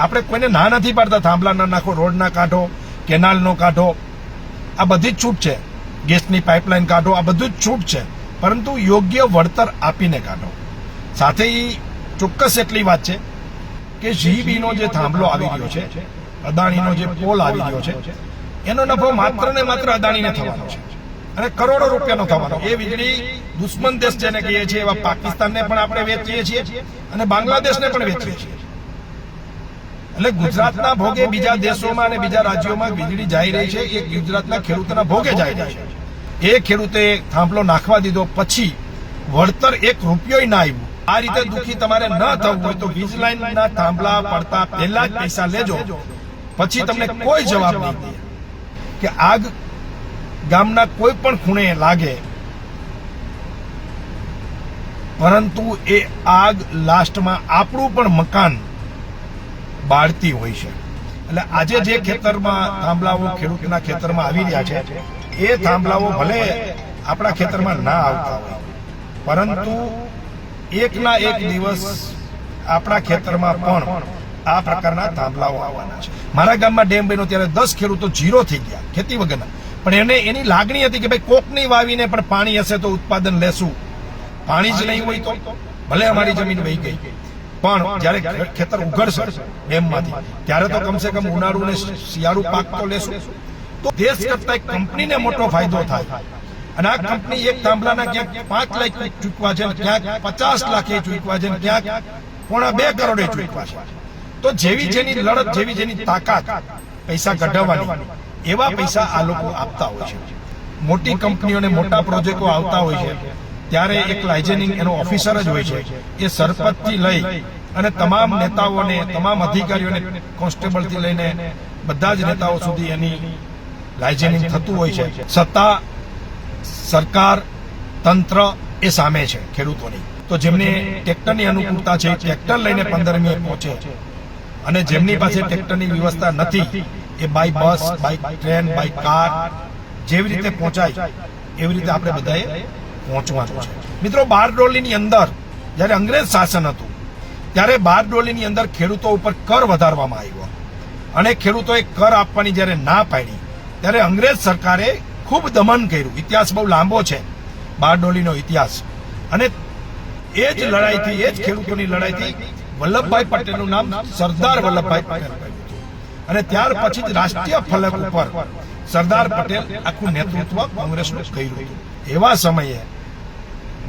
આપણે કોઈને ના નથી પાડતા, થાંભલા ના નાખો, રોડ ના કાઢો, કેનાલ નો કાઢો, આ બધી જ છૂટ છે, ગેસની પાઇપલાઇન કાઢો, આ બધું જ છૂટ છે, પરંતુ યોગ્ય વળતર આપીને કાઢો. સાથે ચોક્કસ એટલી વાત છે કે જીબીનો જે થાંભલો આવી રહ્યો છે, અદાણીનો જે પોલ આવી રહ્યો છે, એનો નફો માત્ર ને માત્ર અદાણીને થવાનો છે અને કરોડો રૂપિયાનો થવાનો. એ વીજળી દુશ્મન દેશ જેને કહીએ છીએ એવા પાકિસ્તાનને પણ આપણે વેચીએ છીએ અને બાંગ્લાદેશને પણ વેચીએ છીએ. એટલે ગુજરાતના ભોગે બીજા દેશોમાં અને બીજા રાજ્યોમાં વીજળી જઈ રહી છે, એ ગુજરાતના ખેડૂતોના ભોગે જઈ રહી છે. એ ખેડૂતે થાંભલો નાખવા દીધો પછી વળતર એક રૂપિયો ના આવ્યું. આ રીતે દુઃખી તમારે ન થવું હોય તો વીજ લાઈનના થાંભલા પડતા પહેલા જ પૈસા લેજો, પછી તમને કોઈ જવાબ નહીં દે કે આગ ગામના કોઈ પણ ખૂણે લાગે, પરંતુ એ આગ લાસ્ટમાં આપણું પણ મકાન બાળતી હોય છે. એટલે આજે જે ખેતરમાં થાંભલાઓ ખેડૂતના ખેતરમાં આવી રહ્યા છે, એ થાંભલાઓ ભલે આપણા ખેતરમાં ના આવતા હોય, પરંતુ એકના એક દિવસ આપણા ખેતરમાં પણ આ પ્રકારના થાંભલાઓ આવવાના છે. મારા ગામમાં ડેમ બન્યો ત્યારે 10 ખેડૂતો ઝીરો થઈ ગયા ખેતી વગરના, પણ એની લાગણી હતી કે ભાઈ કોકની વાવીને પણ પાણી હશે તો ઉત્પાદન લેશું, પાણી જ નહીં હોય તો ભલે અમારી જમીન વહી ગઈ, પણ જયારે ખેતર ઉઘડશે ડેમમાંથી ત્યારે તો કમસે કમ ઉનાળુ ને શિયાળુ પાક તો લેશું. તો દેશ કરતા કંપનીને મોટો ફાયદો થાય. અને આ કંપની એક થાંભલાના ક્યાંક 5 લાખ ચૂકવા છે, ક્યાંક 50 લાખે ચૂકવા છે, ક્યાંક 1.25 કરોડે ચૂકવા છે. તો જેવી જેની લડત, જેવી જેની તાકાત પૈસા કઢાવવાની, એવા પૈસા આ લોકો આપતા હોય છે. મોટી કંપનીઓને મોટા પ્રોજેક્ટો આવતા હોય છે ત્યારે એક લાઇઝનિંગ એનો ઓફિસર જ હોય છે, એ સરપંચથી લઈ અને તમામ નેતાઓને, તમામ અધિકારીઓને, કોન્સ્ટેબલથી લઈને બધા જ નેતાઓ સુધી એની લાઇઝનિંગ થતું હોય છે. સત્તા, સરકાર, તંત્ર એ સામે છે ખેડૂતોની. તો જેમને ટ્રેક્ટરની અનુકૂળતા છે, ટ્રેક્ટર લઈને 15મીએ પહોંચે, અને જેમની પાસે ટ્રેક્ટરની વ્યવસ્થા નથી એ by bus, by train, by car જેવી રીતે પહોંચાય એવી રીતે આપણે બધાએ પહોંચવાનું છે. મિત્રો, બારડોલીની અંદર જયારે અંગ્રેજ શાસન હતું ત્યારે બારડોલીની અંદર ખેડૂતો ઉપર કર વધારવામાં આવ્યો અને ખેડૂતોએ કર આપવાની જયારે ના પાડી ત્યારે અંગ્રેજ સરકારે ખૂબ દમન કર્યું. ઇતિહાસ બહુ લાંબો છે બારડોલીનો ઇતિહાસ, અને એ જ લડાઈથી, એ જ ખેડૂતોની લડાઈથી વલ્લભભાઈ પટેલનું નામ સરદાર વલ્લભભાઈ પટેલ પડ્યું હતું. અને ત્યાર પછી જ રાષ્ટ્રીય ફલક ઉપર સરદાર પટેલ આખું નેતૃત્વ કોંગ્રેસનું કર્યું હતું. એવા સમયે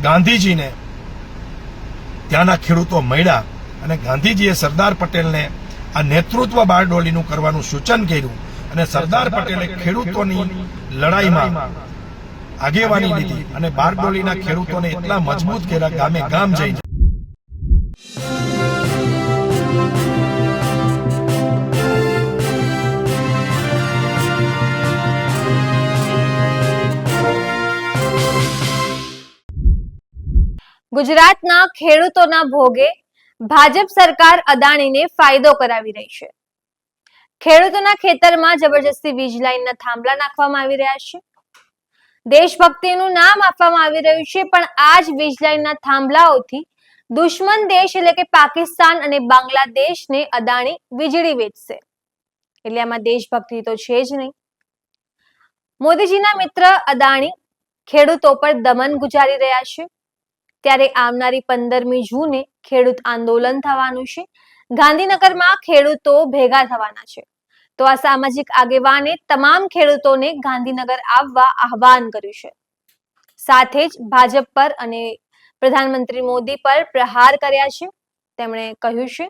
ગાંધીજીને ત્યાંના ખેડૂતો મળ્યા અને ગાંધીજીએ સરદાર પટેલને આ નેતૃત્વ બારડોલીનું કરવાનું સૂચન કર્યું અને સરદાર પટેલે ખેડૂતોની લડાઈમાં આગેવાની લીધી અને બારડોલીના ખેડૂતોને એટલા મજબૂત કર્યા ગામે ગામ જઈને. ગુજરાતના ખેડૂતોના ભોગે ભાજપ સરકાર અદાણીને ફાયદો કરાવી રહી છે. ખેડૂતોના ખેતરમાં જબરજસ્તી વીજ લાઈનના થાંભલા નાખવામાં આવી રહ્યા છે. દેશભક્તિનું નામ આપવામાં આવી રહ્યું છે, પણ આ જ વીજ લાઈનના થાંભલાઓથી દુશ્મન દેશ એટલે કે પાકિસ્તાન અને બાંગ્લાદેશને અદાણી વીજળી વેચશે. એટલે આમાં દેશભક્તિ તો છે જ નહીં. મોદીજીના મિત્ર અદાણી ખેડૂતો પર દમન ગુજારી રહ્યા છે. ત્યારે આવનારી 15મી જૂને ખેડૂત આંદોલન થવાનું છે. ગાંધીનગરમાં ખેડૂતો ભેગા થવાના છે. તો આ સામાજિક આગેવાને તમામ ખેડૂતોને ગાંધીનગર આવવા આહવાન કર્યું છે. સાથે જ ભાજપ પર અને પ્રધાનમંત્રી મોદી પર પ્રહાર કર્યા છે. તેમણે કહ્યું છે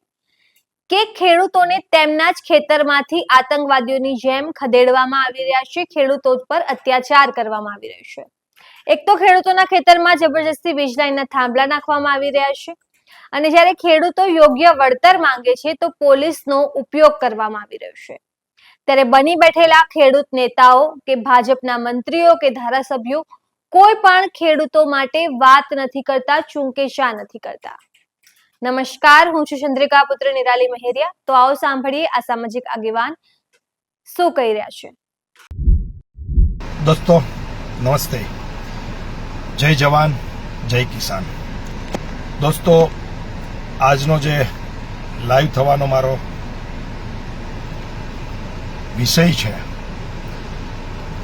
કે ખેડૂતોને તેમના જ ખેતરમાંથી આતંકવાદીઓની જેમ ખદેડવામાં આવી રહ્યા છે. ખેડૂતો પર અત્યાચાર કરવામાં આવી રહ્યો છે. એક તો ખેડૂતોના ખેતરમાં જબરજસ્તી વીજ લાઈનના થાંભલા નાખવામાં આવી રહ્યા છે, અને જ્યારે ખેડૂતો યોગ્ય વળતર માંગે છે તો પોલીસનો ઉપયોગ કરવામાં આવી રહ્યો છે. ત્યારે બની બેઠેલા ખેડૂત નેતાઓ કે ભાજપના મંત્રીઓ કે ધારાસભ્યો કોઈ પણ ખેડૂતો માટે વાત નથી કરતા, ચૂંકેશા નથી કરતા. નમસ્કાર, હું છું ચંદ્રિકા પુત્ર નિરાલી મહેરિયા. તો આવો સાંભળીએ આ સામાજિક આગેવાન શું કહી રહ્યા છે. દોસ્તો નમસ્તે, જય જવાન જય કિસાન. દોસ્તો, આજનો જે લાઈવ થવાનો મારો વિષય છે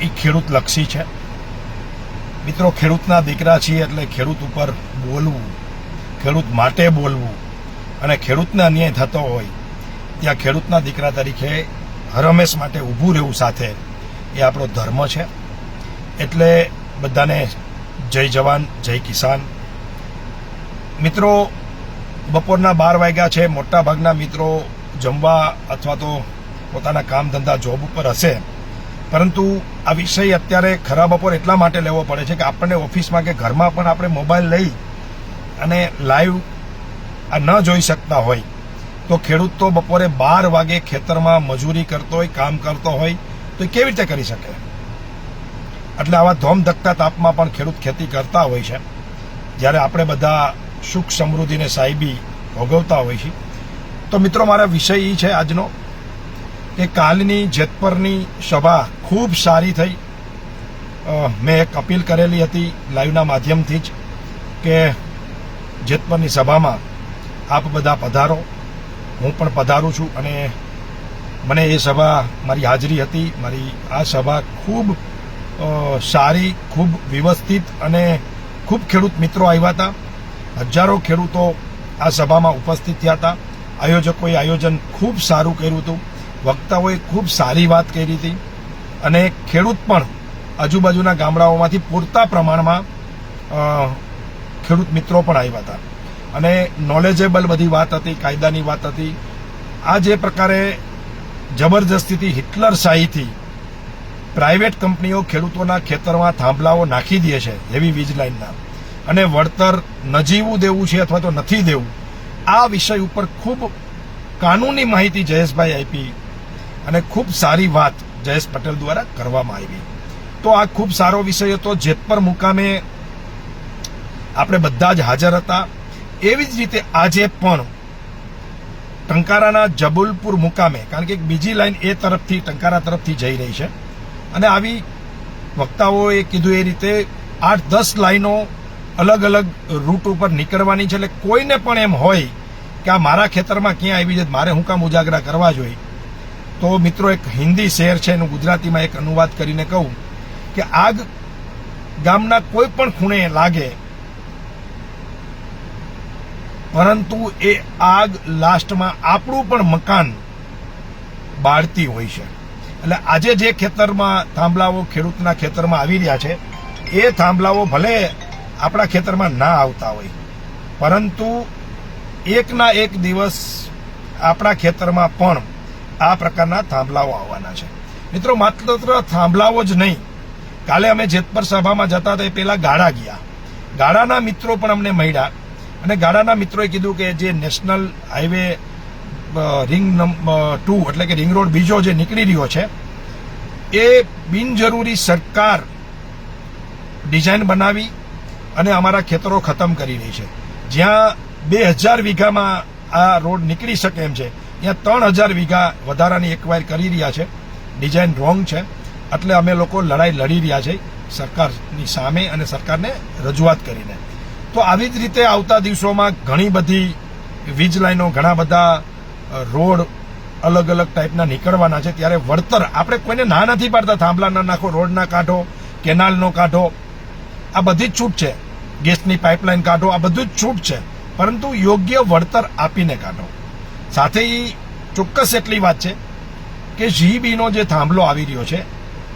એ ખેડૂત લક્ષી છે. મિત્રો, ખેડૂતના દીકરા છીએ એટલે ખેડૂત ઉપર બોલવું, ખેડૂત માટે બોલવું અને ખેડૂતને અન્યાય થતો હોય ત્યાં ખેડૂતના દીકરા તરીકે હરહંમેશ માટે ઊભું રહેવું સાથે એ આપણો ધર્મ છે. એટલે બધાને જય જવાન, જય કિસાન. મિત્રો, બપોરના 12 વાગ્યા છે. મોટા ભાગના મિત્રો જમવા અથવા તો પોતાના કામ ધંધા જોબ ઉપર હશે, પરંતુ આ વિષય અત્યારે ખરા બપોર એટલા માટે લેવો પડે છે કે આપણને ઓફિસમાં કે ઘરમાં પણ આપણે મોબાઈલ લઈ અને લાઈવ આ ન જોઈ શકતા હોય તો ખેડૂત તો બપોરે 12 વાગે ખેતરમાં મજૂરી કરતો હોય, કામ કરતો હોય તો એ કેવી રીતે કરી શકે? એટલે આવા ધોમધકતા તાપમાં પણ ખેડૂત ખેતી કરતા હોય છે, જ્યારે આપણે બધા સુખ સમૃદ્ધિ ને સાહેબી ભોગવતા હોય છે. તો મિત્રો, મારા વિષય એ છે આજનો કે કાલની જેતપરની સભા ખૂબ સારી થઈ. મેં એક અપીલ કરેલી હતી લાઈવના માધ્યમથી જ કે જેતપરની સભામાં આપ બધા પધારો. હું પણ પધારું છું અને મને એ સભા મારી હાજરી હતી. મારી આ સભા ખૂબ સારી, ખૂબ વ્યવસ્થિત અને ખૂબ ખેડૂત મિત્રો આવ્યા હતા. હજારો ખેડૂતો આ સભામાં ઉપસ્થિત થયા હતા. આયોજકોએ આયોજન ખૂબ સારું કર્યું હતું. વક્તાઓએ ખૂબ સારી વાત કરી હતી અને ખેડૂત પણ આજુબાજુના ગામડાઓમાંથી પૂરતા પ્રમાણમાં ખેડૂત મિત્રો પણ આવ્યા હતા અને નોલેજેબલ બધી વાત હતી, કાયદાની વાત હતી. આ જે પ્રકારે જબરજસ્તીથી હિટલરશાહીથી પ્રાઇવેટ કંપનીઓ ખેડૂતોના ખેતરમાં થાંભલાઓ નાખી દે છે હેવી વીજ લાઇનના, અને વળતર નજીવું દેવું છે અથવા તો નથી દેવું, આ વિષય ઉપર ખૂબ કાનૂની માહિતી જયેશભાઈ આપી અને ખૂબ સારી વાત જયેશ પટેલ દ્વારા કરવામાં આવી. તો આ ખૂબ સારો વિષય હતો. જેતપર મુકામે આપણે બધા જ હાજર હતા. એવી જ રીતે આજે પણ ટંકારાના જબુલપુર મુકામે, કારણ કે એક બીજી લાઈન એ તરફથી ટંકારા તરફથી જઈ રહી છે અને આવી વક્તાઓએ કીધું એ રીતે 8-10 લાઈનો અલગ અલગ રૂટ ઉપર નીકળવાની છે. એટલે કોઈને પણ એમ હોય કે આ મારા ખેતરમાં ક્યાં આવી જાય, મારે હું કામ ઉજાગરા કરવા જોઈએ, તો મિત્રો એક હિન્દી શેર છે એનું ગુજરાતીમાં એક અનુવાદ કરીને કહું કે આગ ગામના કોઈ પણ ખૂણે લાગે પરંતુ એ આગ લાસ્ટમાં આપણું પણ મકાન બાળતી હોય છે. એટલે આજે જે ખેતરમાં થાંભલાઓ ખેડૂતના ખેતરમાં આવી રહ્યા છે એ થાંભલાઓ ભલે આપણા ખેતરમાં ના આવતા હોય, પરંતુ એકના એક દિવસ આપણા ખેતરમાં પણ આ પ્રકારના થાંભલાઓ આવવાના છે. મિત્રો, માત્ર થાંભલાઓ જ નહીં, કાલે અમે જેતપર સભામાં જતા હતા એ પહેલા ગાળા ગયા. ગાળાના મિત્રો પણ અમને મળ્યા અને ગાળાના મિત્રોએ કીધું કે જે નેશનલ હાઈવે રિંગ નંબર 2 એટલે કે રિંગ રોડ બીજો જે નીકળી રહ્યો છે એ બિનજરૂરી સરકાર ડિઝાઇન બનાવી અને અમારા ખેતરો ખતમ કરી રહી છે. જ્યાં 2000 વીઘામાં આ રોડ નીકળી શકે એમ છે, ત્યાં 3000 વીઘા વધારાની એક્વાયર કરી રહ્યા છે. ડિઝાઇન રોંગ છે. એટલે અમે લોકો લડાઈ લડી રહ્યા છે સરકારની સામે અને સરકારને રજૂઆત કરીને. તો આવી જ રીતે આવતા દિવસોમાં ઘણી બધી વીજ લાઈનો, ઘણા બધા રોડ અલગ અલગ ટાઈપના નીકળવાના છે. ત્યારે વળતર આપણે કોઈને ના નથી પાડતા, થાંભલા ના નાખો, રોડ ના કાઢો, કેનાલ નો કાઢો, આ બધી જ છૂટ છે. ગેસની પાઇપલાઇન કાઢો, આ બધું જ છૂટ છે, પરંતુ યોગ્ય વળતર આપીને કાઢો. સાથે એ ચોક્કસ એટલી વાત છે કે જીબીનો જે થાંભલો આવી રહ્યો છે,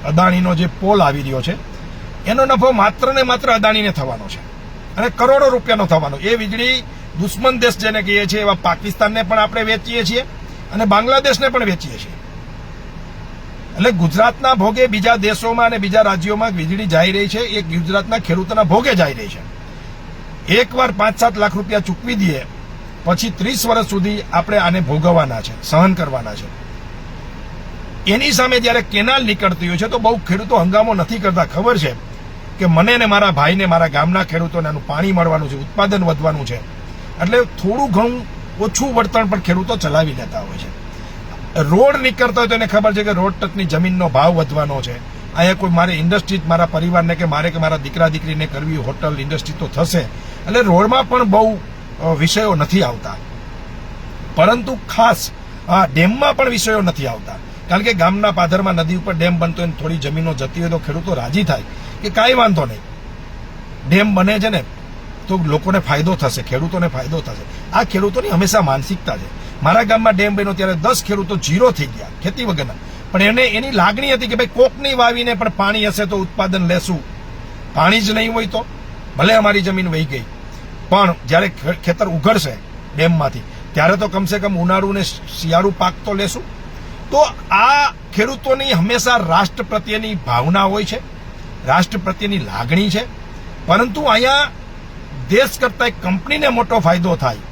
અદાણીનો જે પોલ આવી રહ્યો છે, એનો નફો માત્ર ને માત્ર અદાણીને થવાનો છે અને કરોડો રૂપિયાનો થવાનો. એ વીજળી દુશ્મન દેશ જેને કહીએ છીએ એવા પાકિસ્તાનને પણ આપણે વેચીએ છીએ અને બાંગ્લાદેશને પણ વેચીએ છીએ. એટલે ગુજરાતના ભોગે બીજા દેશોમાં અને બીજા રાજ્યોમાં વીજળી જઈ રહી છે, એ ગુજરાતના ખેડૂતોના ભોગે જઈ રહી છે. એકવાર 5-7 લાખ રૂપિયા ચૂકવી દઈએ પછી 30 વર્ષ સુધી આપણે આને ભોગવવાના છે, સહન કરવાના છે. એની સામે જયારે કેનાલ નીકળતી હોય છે તો બહુ ખેડૂતો હંગામો નથી કરતા. ખબર છે કે મને ને મારા ભાઈને, મારા ગામના ખેડૂતોને આનું પાણી મળવાનું છે, ઉત્પાદન વધવાનું છે, એટલે થોડું ઘણું ઓછું વળતર પણ ખેડૂતો ચલાવી લેતા હોય છે. રોડ નીકળતા હોય તો એને ખબર છે કે રોડ તકની જમીનનો ભાવ વધવાનો છે. અહીંયા કોઈ મારે ઇન્ડસ્ટ્રી મારા પરિવારને કે મારા દીકરા દીકરીને કરવી, હોટલ ઇન્ડસ્ટ્રી તો થશે. એટલે રોડમાં પણ બહુ વિષયો નથી આવતા, પરંતુ ખાસ ડેમમાં પણ વિષયો નથી આવતા. કારણ કે ગામના પાદરમાં નદી ઉપર ડેમ બનતો હોય ને થોડી જમીનો જતી હોય તો ખેડૂતો રાજી થાય કે કાંઈ વાંધો નહીં, ડેમ બને છે ને તો લોકોને ફાયદો થશે, ખેડૂતોને ફાયદો થશે. આ ખેડૂતોની હંમેશા માનસિકતા છે. મારા ગામમાં ડેમ બન્યો ત્યારે 10 ખેડૂતો ઝીરો થઈ ગયા ખેતી વગરના, પણ એની લાગણી હતી કે ભાઈ કોકની વાવીને પણ પાણી હશે તો ઉત્પાદન લેશું, પાણી જ નહીં હોય તો ભલે અમારી જમીન વહી ગઈ, પણ જ્યારે ખેતર ઉઘડશે ડેમમાંથી ત્યારે તો કમસે કમ ઉનાળુ ને શિયાળુ પાક તો લેશું. તો આ ખેડૂતોની હંમેશા રાષ્ટ્ર પ્રત્યેની ભાવના હોય છે, રાષ્ટ્ર પ્રત્યેની લાગણી છે. પરંતુ અહીંયા દેશ કરતા એક કંપનીને મોટો ફાયદો થાય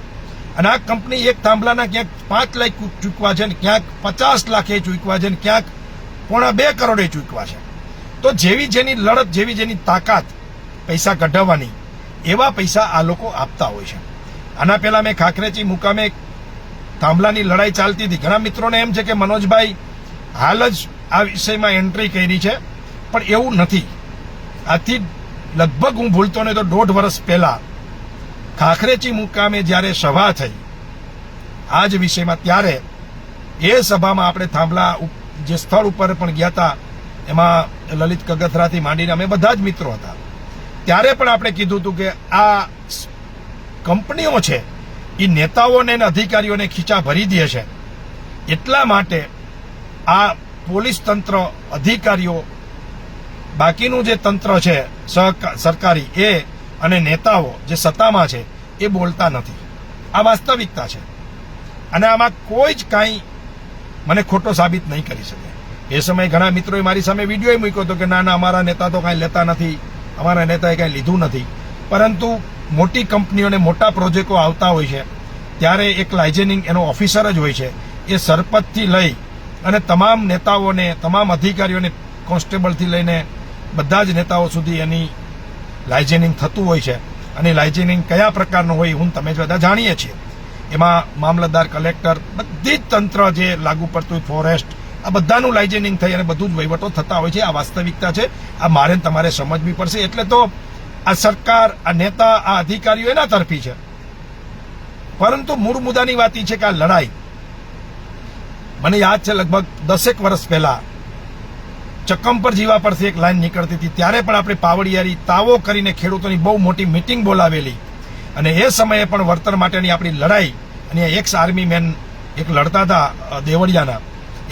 અને આ કંપની એક થાંભલાના ક્યાંક 5 લાખ ચૂકવા છે ને ક્યાંક 50 લાખે ચૂકવા છે ને ક્યાંક 1.25 કરોડે ચૂકવા છે. તો જેવી જેની લડત, જેવી જેની તાકાત પૈસા કઢાવવાની, એવા પૈસા આ લોકો આપતા હોય છે. આના પહેલા મેં ખાખરેચી મુકામે થાંભલાની લડાઈ ચાલતી હતી. ઘણા મિત્રોને એમ છે કે મનોજભાઈ હાલ જ આ વિષયમાં એન્ટ્રી કરી છે, પણ એવું નથી. આથી લગભગ હું ભૂલતો નહીં તો 1.5 વર્ષ પહેલા ખાખરેચી મુકામે જ્યારે સભા થઈ આ જ વિષયમાં, ત્યારે એ સભામાં આપણે થાંભલા જે સ્થળ ઉપર પણ ગયા હતા, એમાં લલિત કગથરાથી માંડીને અમે બધા જ મિત્રો હતા. ત્યારે પણ આપણે કીધું હતું કે આ કંપનીઓ છે એ નેતાઓને અને અધિકારીઓને ખીચા ભરી દે છે, એટલા માટે આ પોલીસ તંત્ર, અધિકારીઓ, બાકીનું જે તંત્ર છે સરકારી, એ અને નેતાઓ જે સત્તામાં છે એ બોલતા નથી. આ વાસ્તવિકતા છે અને આમાં કોઈ જ કાંઈ મને ખોટો સાબિત નહીં કરી શકે. એ સમયે ઘણા મિત્રોએ મારી સામે વિડીયો મૂક્યો હતો કે ના ના, અમારા નેતા તો કાંઈ લેતા નથી, અમારા નેતાએ કાંઈ લીધું નથી. પરંતુ મોટી કંપનીઓને મોટા પ્રોજેક્ટો આવતા હોય છે ત્યારે એક લાઇઝનિંગ એનો ઓફિસર જ હોય છે, એ સરપંચથી લઈ અને તમામ નેતાઓને, તમામ અધિકારીઓને, કોન્સ્ટેબલથી લઈને બધા જ નેતાઓ સુધી એની લાઇઝનિંગ થતું હોય છે. અને લાઇઝનિંગ કયા પ્રકારનું હોય હું તમે જ બધા જાણીએ છીએ. એમાં મામલતદાર, કલેક્ટર, બધી જ તંત્ર જે લાગુ પડતું હોય, ફોરેસ્ટ, આ બધાનું લાઇઝનિંગ થઈ અને બધું જ વહીવટો થતા હોય છે. આ વાસ્તવિકતા છે, આ મારે તમારે સમજવી પડશે. એટલે તો આ સરકાર, આ નેતા, આ અધિકારીઓ એના તરફી છે. પરંતુ મૂળ મુદ્દાની વાત એ છે કે આ લડાઈ, મને યાદ છે લગભગ 10 વર્ષ પહેલા ચક્કમપર જીવા પરથી એક લાઈન નીકળતી હતી, ત્યારે પણ આપણે પાવડિયારી તાવો કરીને ખેડૂતોની બહુ મોટી મિટિંગ બોલાવેલી અને એ સમયે પણ વળતર માટેની આપણી લડાઈ, અને એક્સ આર્મી મેન એક લડતા હતા દેવળિયાના,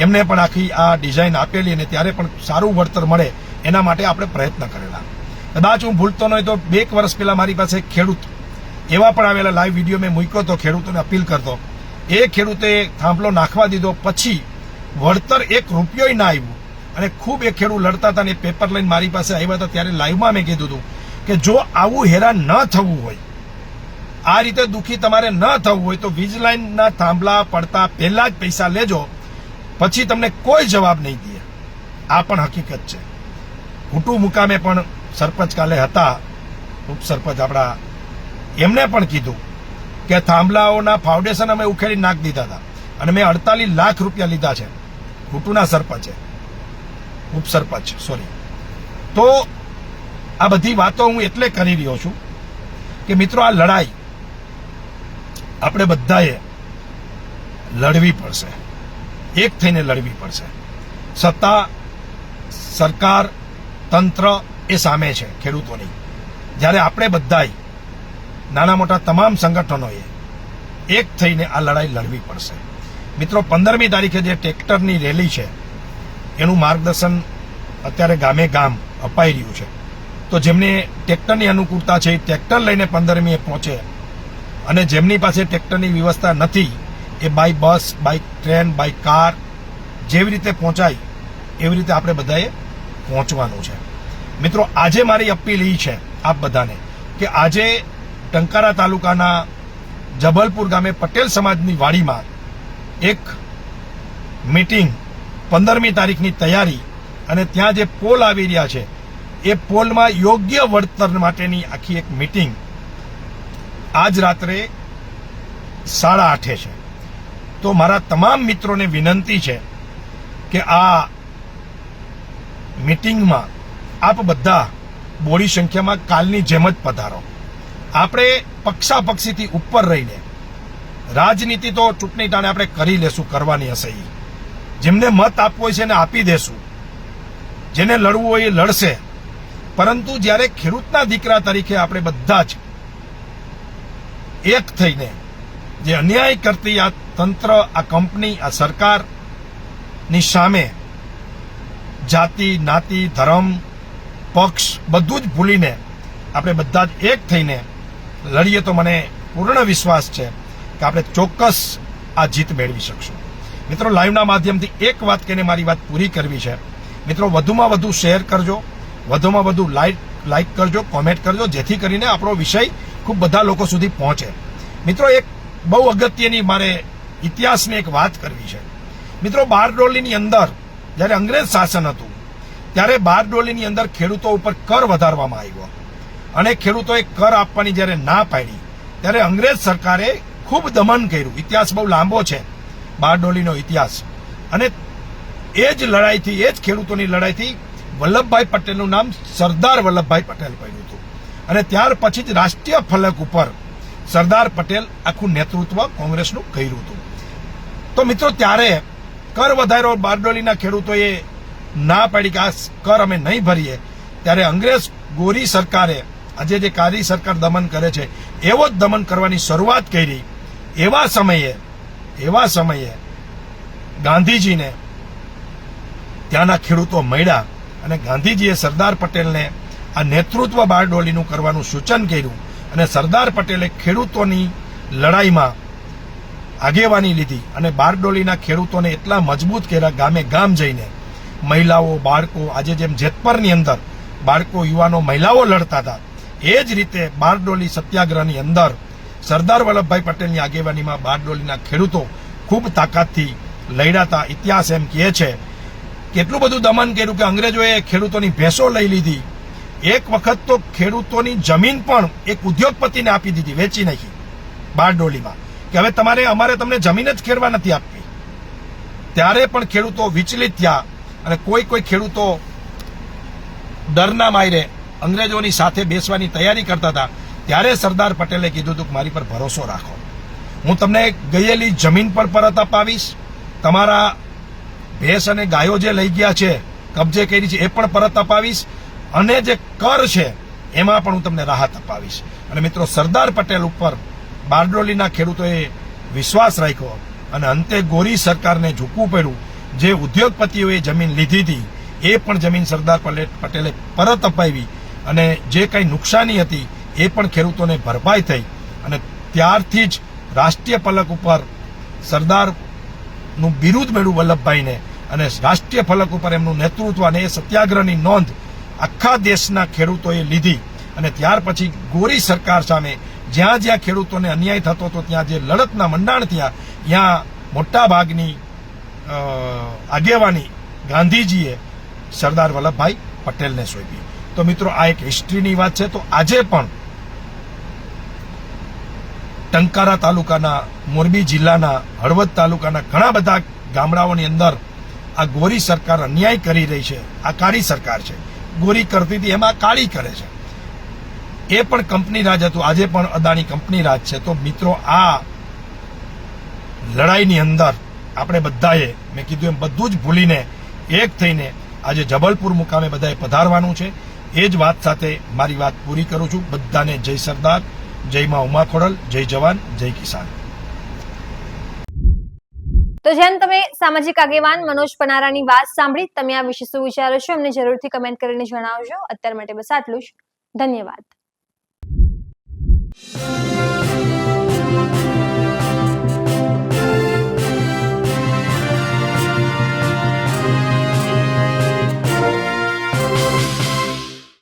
એમને પણ આખી આ ડિઝાઇન આપેલી અને ત્યારે પણ સારું વળતર મળે એના માટે આપણે પ્રયત્ન કરેલા. કદાચ હું ભૂલતો નહીં તો 2 વર્ષ પહેલા મારી પાસે એક ખેડૂત એવા પણ આવેલા, લાઈવ વિડીયો મેં મૂક્યો હતો, ખેડૂતોને અપીલ કરતો. એ ખેડૂતે થાંભલો નાખવા દીધો, પછી વળતર 1 રૂપિયો ના આવ્યું અને ખૂબ એ ખેડૂત લડતા હતા. અને પેપર લઈને મારી પાસે આવ્યા હતા, ત્યારે લાઈવમાં મેં કીધું હતું કે જો આવું હેરાન ન થવું હોય, આ રીતે દુઃખી તમારે ન થવું હોય તો વીજ લાઈનના થાંભલા પડતા પહેલા જ પૈસા લેજો, પછી તમને કોઈ જવાબ નહીં દે. આ પણ હકીકત છે. હુટુ મુકામે પણ સરપંચ કાલે હતા, ઉપસરપંચ આપણા, એમને પણ કીધું કે થાંભલાઓના ફાઉન્ડેશન અમે ઉખેડી નાખી દીધા હતા અને મેં 48 લાખ રૂપિયા લીધા છે હુટુના સરપંચે, ઉપસરપંચ સોરી. તો આ બધી વાતો હું એટલે કરી રહ્યો છું કે મિત્રો, આ લડાઈ આપણે બધાએ લડવી પડશે, એક થઈને લડવી પડશે. સત્તા, સરકાર, તંત્ર એ સામે છે ખેડૂતોની, જ્યારે આપણે બધાએ નાના મોટા તમામ સંગઠનોએ એક થઈને આ લડાઈ લડવી પડશે. મિત્રો, 15મી તારીખે જે ટ્રેક્ટરની રેલી છે એનું માર્ગદર્શન અત્યારે ગામે ગામ અપાઈ રહ્યું છે. તો જેમને ટ્રેક્ટરની અનુકૂળતા છે એ ટ્રેક્ટર લઈને 15મીએ પહોંચે, અને જેમની પાસે ટ્રેક્ટરની વ્યવસ્થા નથી એ by bus, by train, by car, જેવી રીતે પહોંચાય એવી રીતે આપણે બધાએ પહોંચવાનું છે. મિત્રો, આજે મારી અપીલ એ છે આપ બધાને કે આજે ટંકારા તાલુકાના જબલપુર ગામે પટેલ સમાજની વાડીમાં એક મીટિંગ, 15મી તારીખની તૈયારી, અને ત્યાં જે પોલ આવી રહ્યા છે એ પોલમાં યોગ્ય વળતર માટેની આખી એક મીટિંગ આજ રાત્રે 8:30 છે. તો મારા તમામ મિત્રોને વિનંતી છે કે આ મીટિંગમાં આપ બધા બોડી સંખ્યામાં કાલની જેમ જ પધારો. આપણે પક્ષાપક્ષીથી ઉપર રહીને, રાજનીતિ તો ચૂંટણી ટાણે આપણે કરી લેશું, કરવાની હશે એ, જેમને મત આપવો હોય છે એને આપી દેશું, જેને લડવું હોય એ લડશે, પરંતુ જ્યારે ખેડૂતના દીકરા તરીકે આપણે બધા જ એક થઈને જે અન્યાય કરતી આ તંત્ર, આ કંપની, આ સરકારની સામે જાતિ, જ્ઞાતિ, ધર્મ, પક્ષ બધું જ ભૂલીને આપણે બધા જ એક થઈને લડીએ તો મને પૂર્ણ વિશ્વાસ છે કે આપણે ચોક્કસ આ જીત મેળવી શકશું. મિત્રો, લાઈવના માધ્યમથી એક વાત કહીને મારી વાત પૂરી કરવી છે. મિત્રો, વધુમાં વધુ શેર કરજો, વધુમાં વધુ લાઈક કરજો, કોમેન્ટ કરજો, જેથી કરીને આપણો વિષય ખૂબ બધા લોકો સુધી પહોંચે. મિત્રો, એક બહુ અગત્યની મારે ઇતિહાસની એક વાત કરવી છે. મિત્રો, બારડોલીની અંદર જ્યારે અંગ્રેજ શાસન હતું ત્યારે બારડોલીની અંદર ખેડૂતો ઉપર કર વધારવામાં આવ્યો અને ખેડૂતોએ કર આપવાની જ્યારે ના પાડી ત્યારે અંગ્રેજ સરકારે ખૂબ દમન કર્યું. ઇતિહાસ બહુ લાંબો છે, બારડોલીનો ઇતિહાસ. અને એ જ લડાઈથી, એ જ ખેડૂતોની લડાઈથી વલ્લભભાઈ પટેલનું નામ સરદાર વલ્લભભાઈ પટેલ પડ્યું હતું. અને ત્યાર પછી જ રાષ્ટ્રીય ફલક ઉપર સરદાર પટેલ આખું નેતૃત્વ કોંગ્રેસનું કર્યું હતું. તો મિત્રો, ત્યારે કર વધાર્યો, બારડોલીના ખેડૂતોએ ના પાડી કે આ કર અમે નહીં ભરીએ, ત્યારે અંગ્રેજ ગોરી સરકારે આજે જે કારી સરકાર દમન કરે છે એવો જ દમન કરવાની શરૂઆત કરી. એવા સમયે ગાંધીજીને ત્યાંના ખેડૂતો મળ્યા અને ગાંધીજીએ સરદાર પટેલને આ નેતૃત્વ બારડોલીનું કરવાનું સૂચન કર્યું અને સરદાર પટેલે ખેડૂતોની લડાઈમાં આગેવાની લીધી અને બારડોલીના ખેડૂતોને એટલા મજબૂત કર્યા, ગામે ગામ જઈને મહિલાઓ, બાળકો, આજે જેમ જેતપરની અંદર બાળકો, યુવાનો, મહિલાઓ લડતા હતા, એ જ રીતે બારડોલી સત્યાગ્રહની અંદર સરદાર વલ્લભભાઈ પટેલની આગેવાનીમાં બારડોલીના ખેડૂતો ખૂબ તાકાતથી લડ્યા હતા. ઇતિહાસ એમ કહે છે કે એટલું બધું દમન કર્યું કે અંગ્રેજોએ ખેડૂતોની ભેંસો લઈ લીધી. એક વખત તો ખેડૂતોની જમીન પણ એક ઉદ્યોગપતિને આપી દીધી, વેચી નાખી બારડોલીમાં, કે હવે અમારે તમને જમીન જ ખેડવા નથી આપવી. ત્યારે પણ ખેડૂતો વિચલિત થયા અને કોઈ ખેડૂતો ડરના માયરે અંગ્રેજોની સાથે બેસવાની તૈયારી કરતા હતા. ત્યારે સરદાર પટેલે કીધું હતું કે મારી પર ભરોસો રાખો, હું તમને ગયેલી જમીન પર પરત અપાવીશ, તમારા ભેંસ અને ગાયો જે લઈ ગયા છે, કબજે કરી છે, એ પણ પરત અપાવીશ, અને જે કર છે એમાં પણ હું તમને રાહત અપાવીશ. અને મિત્રો, સરદાર પટેલ ઉપર બારડોલીના ખેડૂતોએ વિશ્વાસ રાખ્યો અને અંતે ગોરી સરકારને ઝૂકવું પડ્યું. જે ઉદ્યોગપતિઓએ જમીન લીધી હતી એ પણ જમીન સરદાર પટેલે પરત અપાવી અને જે કંઈ નુકસાની હતી એ પણ ખેડૂતોને ભરપાઈ થઈ. અને ત્યારથી જ રાષ્ટ્રીય ફલક ઉપર સરદારનું બિરુદ મળ્યું વલ્લભભાઈને, અને રાષ્ટ્રીય ફલક ઉપર એમનું નેતૃત્વ અને એ સત્યાગ્રહની નોંધ આખા દેશના ખેડૂતોએ લીધી. અને ત્યાર પછી ગોરી સરકાર સામે જ્યાં જ્યાં ખેડૂતોને અન્યાય થતો હતો, ત્યાં જે લડતના મંડાણ થયા, ત્યાં મોટા ભાગની આગેવાની ગાંધીજીએ સરદાર વલ્લભભાઈ પટેલને સોંપી. તો મિત્રો, આ એક હિસ્ટ્રીની વાત છે. તો આજે પણ ટંકારા તાલુકાના, મોરબી જિલ્લાના, હળવદ તાલુકાના ઘણા બધા ગામડાઓની અંદર આ ગોરી સરકાર અન્યાય કરી રહી છે. આ કાળી સરકાર છે, ગોરી કરતી હતી એમાં કાળી કરે છે. એ પણ કંપની રાજ હતું, આજે પણ અદાણી કંપની રાજ છે. તો મિત્રો, આ લડાઈની અંદર આપણે બધાએ, મેં કીધું એમ, બધું જ ભૂલીને એક થઈને આજે જબલપુર મુકામે બધાએ પધારવાનું છે. એ જ વાત સાથે મારી વાત પૂરી કરું છું. બધાને જય સરદાર, જય માં ઉમા ખોડલ, જય જવાન, જય કિસાન. તો જેમ તમે સામાજિક આગેવાન મનોજ પનારાની વાત સાંભળી, તમે આ વિશે શું વિચારો છો અમને જરૂરથી કમેન્ટ કરીને જણાવજો. અત્યાર માટે બસ આટલું જ. ધન્યવાદ.